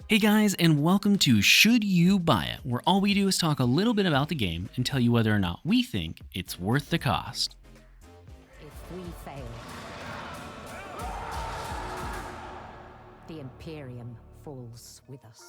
Hey guys, and welcome to Should You Buy It, where all we do is talk a little bit about the game and tell you whether or not we think it's worth the cost. If we fail, the Imperium falls with us.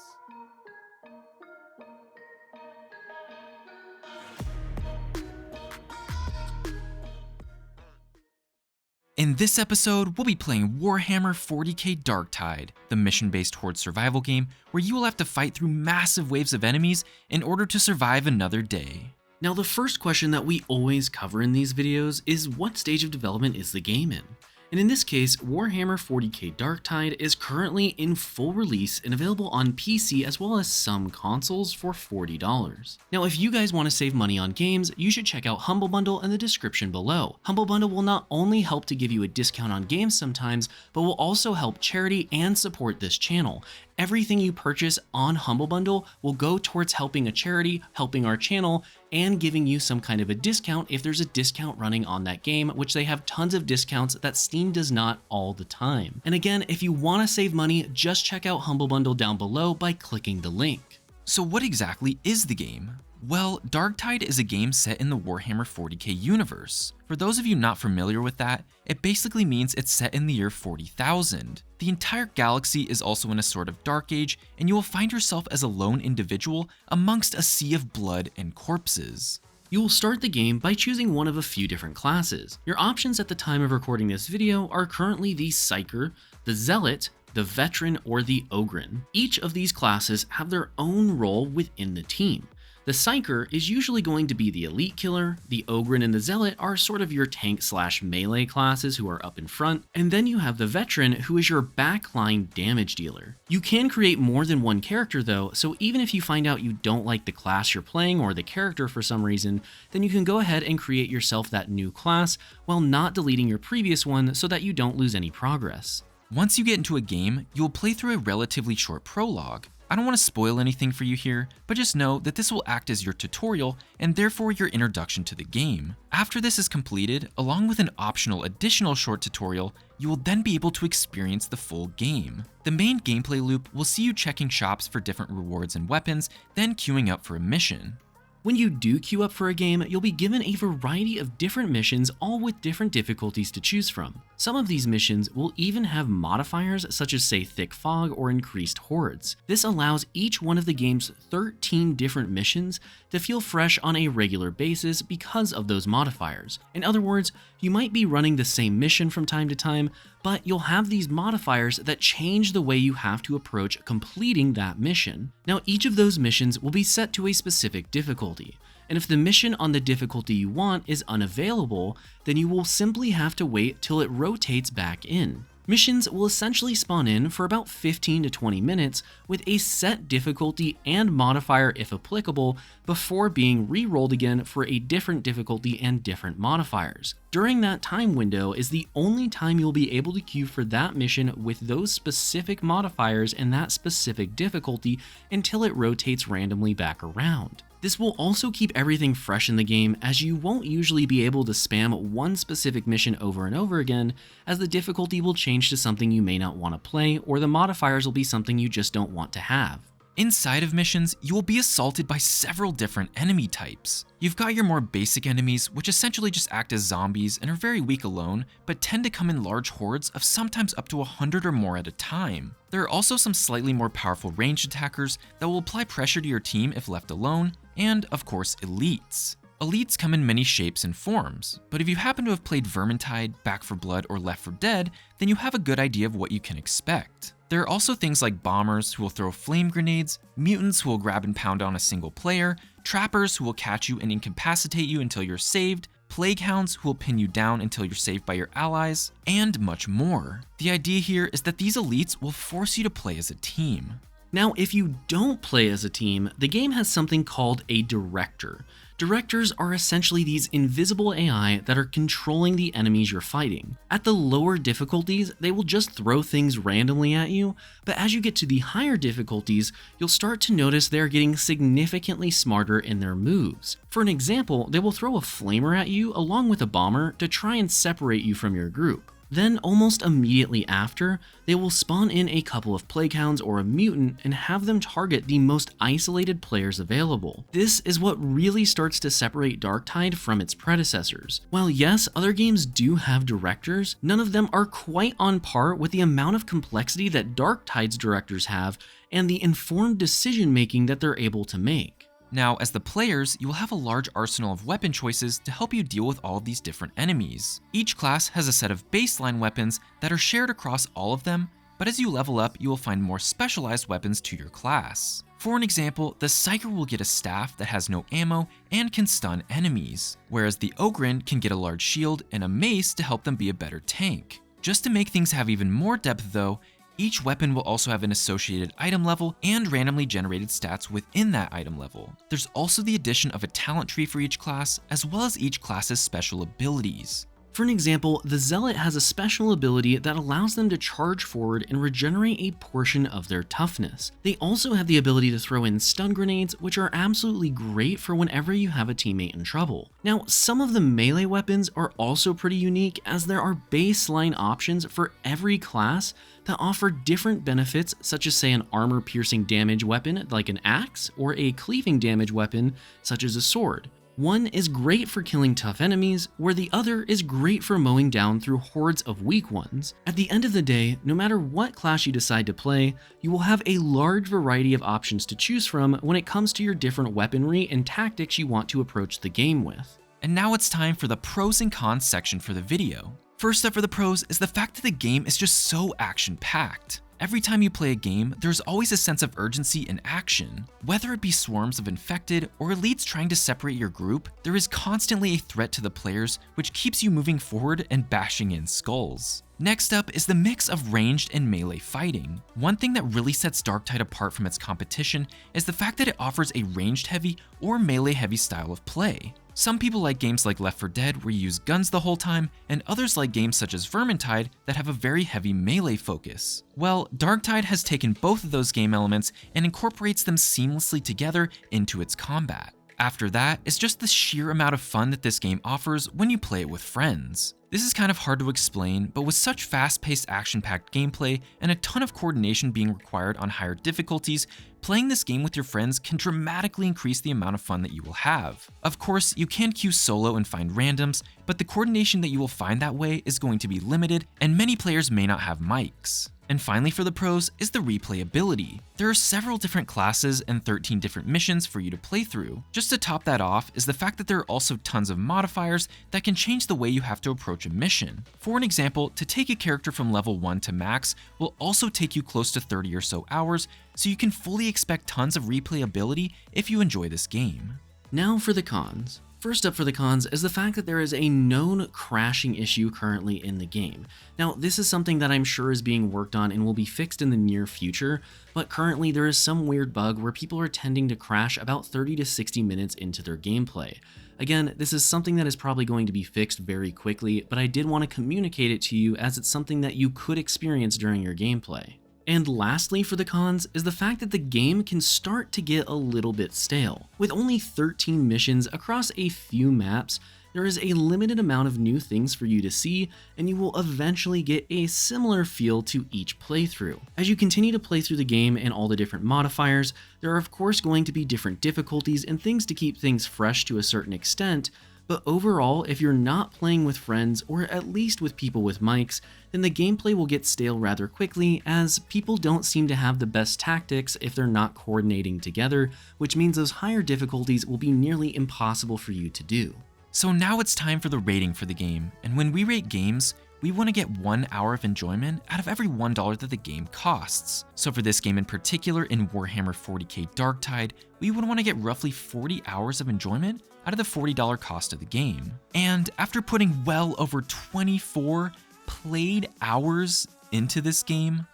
In this episode, we'll be playing Warhammer 40K Darktide, the mission-based horde survival game where you will have to fight through massive waves of enemies in order to survive another day. Now, the first question that we always cover in these videos is what stage of development is the game in? And in this case, Warhammer 40K Darktide is currently in full release and available on PC as well as some consoles for $40. Now, if you guys want to save money on games, you should check out Humble Bundle in the description below. Humble Bundle will not only help to give you a discount on games sometimes, but will also help charity and support this channel. Everything you purchase on Humble Bundle will go towards helping a charity, helping our channel, and giving you some kind of a discount if there's a discount running on that game, which they have tons of discounts that Steam does not all the time. And again, if you want to save money, just check out Humble Bundle down below by clicking the link. So what exactly is the game? Well, Darktide is a game set in the Warhammer 40K universe. For those of you not familiar with that, it basically means it's set in the year 40,000. The entire galaxy is also in a sort of dark age, and you will find yourself as a lone individual amongst a sea of blood and corpses. You will start the game by choosing one of a few different classes. Your options at the time of recording this video are currently the Psyker, the Zealot, the Veteran, or the Ogryn. Each of these classes have their own role within the team. The Psyker is usually going to be the elite killer, the Ogryn and the Zealot are sort of your tank/melee classes who are up in front, and then you have the Veteran who is your backline damage dealer. You can create more than one character though, so even if you find out you don't like the class you're playing or the character for some reason, then you can go ahead and create yourself that new class while not deleting your previous one so that you don't lose any progress. Once you get into a game, you will play through a relatively short prologue. I don't want to spoil anything for you here, but just know that this will act as your tutorial and therefore your introduction to the game. After this is completed, along with an optional additional short tutorial, you will then be able to experience the full game. The main gameplay loop will see you checking shops for different rewards and weapons, then queuing up for a mission. When you do queue up for a game, you'll be given a variety of different missions, all with different difficulties to choose from. Some of these missions will even have modifiers such as say thick fog or increased hordes. This allows each one of the game's 13 different missions to feel fresh on a regular basis because of those modifiers. In other words, you might be running the same mission from time to time, but you'll have these modifiers that change the way you have to approach completing that mission. Now, each of those missions will be set to a specific difficulty, and if the mission on the difficulty you want is unavailable, then you will simply have to wait till it rotates back in. Missions will essentially spawn in for about 15 to 20 minutes with a set difficulty and modifier if applicable before being re-rolled again for a different difficulty and different modifiers. During that time window is the only time you'll be able to queue for that mission with those specific modifiers and that specific difficulty until it rotates randomly back around. This will also keep everything fresh in the game, as you won't usually be able to spam one specific mission over and over again, as the difficulty will change to something you may not want to play, or the modifiers will be something you just don't want to have. Inside of missions, you will be assaulted by several different enemy types. You've got your more basic enemies, which essentially just act as zombies and are very weak alone, but tend to come in large hordes of sometimes up to 100 or more at a time. There are also some slightly more powerful ranged attackers that will apply pressure to your team if left alone, and of course, elites. Elites come in many shapes and forms, but if you happen to have played Vermintide, Back 4 Blood, or Left 4 Dead, then you have a good idea of what you can expect. There are also things like bombers who will throw flame grenades, mutants who will grab and pound on a single player, trappers who will catch you and incapacitate you until you're saved, plague hounds who will pin you down until you're saved by your allies, and much more. The idea here is that these elites will force you to play as a team. Now, if you don't play as a team, the game has something called a director. Directors are essentially these invisible AI that are controlling the enemies you're fighting. At the lower difficulties, they will just throw things randomly at you, but as you get to the higher difficulties, you'll start to notice they're getting significantly smarter in their moves. For an example, they will throw a flamer at you along with a bomber to try and separate you from your group. Then almost immediately after, they will spawn in a couple of plague hounds or a mutant and have them target the most isolated players available. This is what really starts to separate Darktide from its predecessors. While yes, other games do have directors, none of them are quite on par with the amount of complexity that Darktide's directors have and the informed decision making that they're able to make. Now, as the players, you will have a large arsenal of weapon choices to help you deal with all of these different enemies. Each class has a set of baseline weapons that are shared across all of them, but as you level up, you will find more specialized weapons to your class. For an example, the Psyker will get a staff that has no ammo and can stun enemies, whereas the Ogryn can get a large shield and a mace to help them be a better tank. Just to make things have even more depth though, each weapon will also have an associated item level and randomly generated stats within that item level. There's also the addition of a talent tree for each class, as well as each class's special abilities. For an example, the Zealot has a special ability that allows them to charge forward and regenerate a portion of their toughness. They also have the ability to throw in stun grenades, which are absolutely great for whenever you have a teammate in trouble. Now, some of the melee weapons are also pretty unique, as there are baseline options for every class that offer different benefits, such as say an armor-piercing damage weapon like an axe, or a cleaving damage weapon such as a sword. One is great for killing tough enemies, where the other is great for mowing down through hordes of weak ones. At the end of the day, no matter what class you decide to play, you will have a large variety of options to choose from when it comes to your different weaponry and tactics you want to approach the game with. And now it's time for the pros and cons section for the video. First up for the pros is the fact that the game is just so action-packed. Every time you play a game, there's always a sense of urgency and action. Whether it be swarms of infected or elites trying to separate your group, there is constantly a threat to the players, which keeps you moving forward and bashing in skulls. Next up is the mix of ranged and melee fighting. One thing that really sets Darktide apart from its competition is the fact that it offers a ranged heavy or melee heavy style of play. Some people like games like Left 4 Dead where you use guns the whole time, and others like games such as Vermintide that have a very heavy melee focus. Well, Darktide has taken both of those game elements and incorporates them seamlessly together into its combat. After that, it's just the sheer amount of fun that this game offers when you play it with friends. This is kind of hard to explain, but with such fast-paced action-packed gameplay and a ton of coordination being required on higher difficulties, playing this game with your friends can dramatically increase the amount of fun that you will have. Of course, you can queue solo and find randoms, but the coordination that you will find that way is going to be limited, and many players may not have mics. And finally for the pros is the replayability. There are several different classes and 13 different missions for you to play through. Just to top that off is the fact that there are also tons of modifiers that can change the way you have to approach a mission. For an example, to take a character from level 1 to max will also take you close to 30 or so hours, so you can fully expect tons of replayability if you enjoy this game. Now for the cons. First up for the cons is the fact that there is a known crashing issue currently in the game. Now, this is something that I'm sure is being worked on and will be fixed in the near future, but currently there is some weird bug where people are tending to crash about 30 to 60 minutes into their gameplay. Again, this is something that is probably going to be fixed very quickly, but I did want to communicate it to you as it's something that you could experience during your gameplay. And lastly for the cons is the fact that the game can start to get a little bit stale. With only 13 missions across a few maps, there is a limited amount of new things for you to see, and you will eventually get a similar feel to each playthrough. As you continue to play through the game and all the different modifiers, there are of course going to be different difficulties and things to keep things fresh to a certain extent, but overall, if you're not playing with friends, or at least with people with mics, then the gameplay will get stale rather quickly, as people don't seem to have the best tactics if they're not coordinating together, which means those higher difficulties will be nearly impossible for you to do. So now it's time for the rating for the game, and when we rate games, we want to get 1 hour of enjoyment out of every $1 that the game costs. So for this game in particular, in Warhammer 40K Darktide, we would want to get roughly 40 hours of enjoyment out of the $40 cost of the game. And after putting well over 24 played hours into this game,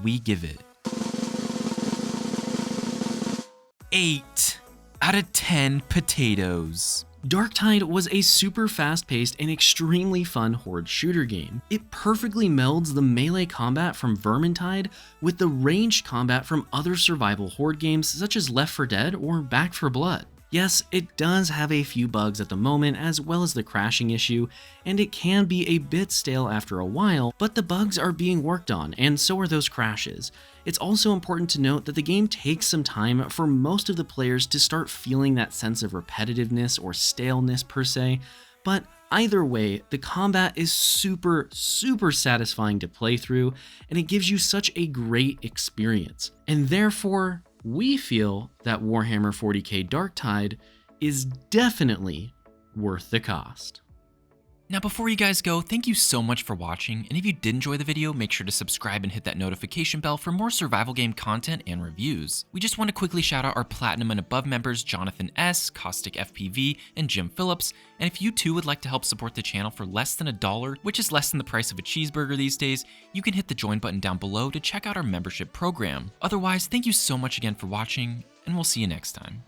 we give it 8 out of 10 potatoes. Darktide was a super fast-paced and extremely fun horde shooter game. It perfectly melds the melee combat from Vermintide with the ranged combat from other survival horde games such as Left 4 Dead or Back 4 Blood. Yes, it does have a few bugs at the moment, as well as the crashing issue, and it can be a bit stale after a while, but the bugs are being worked on, and so are those crashes. It's also important to note that the game takes some time for most of the players to start feeling that sense of repetitiveness or staleness per se, but either way, the combat is super satisfying to play through, and it gives you such a great experience. And therefore, we feel that Warhammer 40K Darktide is definitely worth the cost. Now before you guys go, thank you so much for watching, and if you did enjoy the video, make sure to subscribe and hit that notification bell for more survival game content and reviews. We just want to quickly shout out our Platinum and Above members Jonathan S., Caustic FPV, and Jim Phillips, and if you too would like to help support the channel for less than $1, which is less than the price of a cheeseburger these days, you can hit the join button down below to check out our membership program. Otherwise, thank you so much again for watching, and we'll see you next time.